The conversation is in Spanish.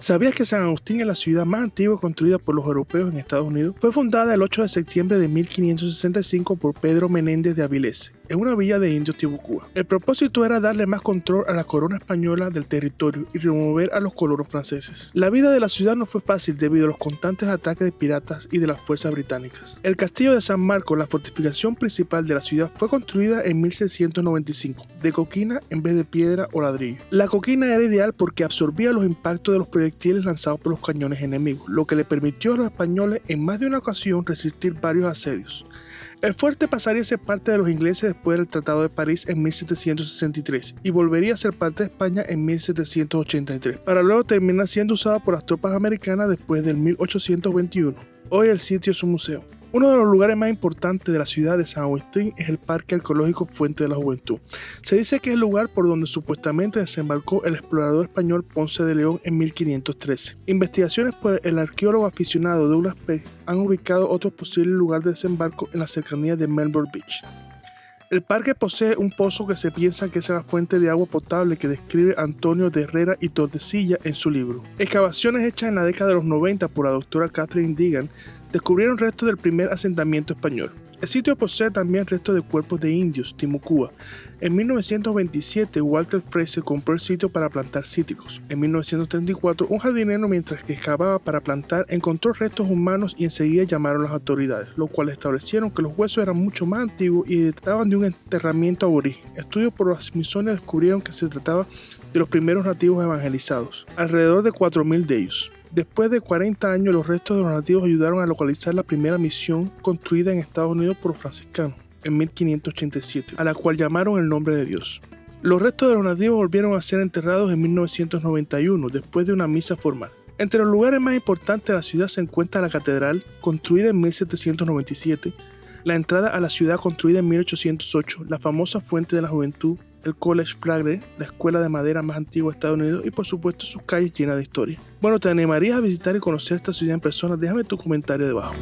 ¿Sabías que San Agustín es la ciudad más antigua construida por los europeos en Estados Unidos? Fue fundada el 8 de septiembre de 1565 por Pedro Menéndez de Avilés, en una villa de indios Tibucúa. El propósito era darle más control a la corona española del territorio y remover a los colonos franceses. La vida de la ciudad no fue fácil debido a los constantes ataques de piratas y de las fuerzas británicas. El castillo de San Marcos, la fortificación principal de la ciudad, fue construida en 1695, de coquina en vez de piedra o ladrillo. La coquina era ideal porque absorbía los impactos de los proyectiles lanzados por los cañones enemigos, lo que le permitió a los españoles en más de una ocasión resistir varios asedios. El fuerte pasaría a ser parte de los ingleses después del Tratado de París en 1763 y volvería a ser parte de España en 1783, para luego terminar siendo usada por las tropas americanas después del 1821. Hoy el sitio es un museo. Uno de los lugares más importantes de la ciudad de San Agustín es el Parque Arqueológico Fuente de la Juventud. Se dice que es el lugar por donde supuestamente desembarcó el explorador español Ponce de León en 1513. Investigaciones por el arqueólogo aficionado Douglas Peck han ubicado otro posible lugar de desembarco en las cercanías de Melbourne Beach. El parque posee un pozo que se piensa que es la fuente de agua potable que describe Antonio de Herrera y Tordesillas en su libro. Excavaciones hechas en la década de los 90 por la doctora Catherine Deegan descubrieron restos del primer asentamiento español. El sitio posee también restos de cuerpos de indios, Timucúa. En 1927, Walter Fraser compró el sitio para plantar cítricos. En 1934, un jardinero, mientras que excavaba para plantar, encontró restos humanos y enseguida llamaron a las autoridades, lo cual establecieron que los huesos eran mucho más antiguos y databan de un enterramiento aborigen. Estudios por la Smithsonian descubrieron que se trataba de los primeros nativos evangelizados, alrededor de 4.000 de ellos. Después de 40 años, los restos de los nativos ayudaron a localizar la primera misión construida en Estados Unidos por los franciscanos, en 1587, a la cual llamaron el nombre de Dios. Los restos de los nativos volvieron a ser enterrados en 1991, después de una misa formal. Entre los lugares más importantes de la ciudad se encuentra la catedral, construida en 1797, la entrada a la ciudad construida en 1808, la famosa Fuente de la Juventud, el College Flagler, la escuela de madera más antigua de Estados Unidos y por supuesto sus calles llenas de historia. Bueno, ¿te animarías a visitar y conocer esta ciudad en persona? Déjame tu comentario debajo.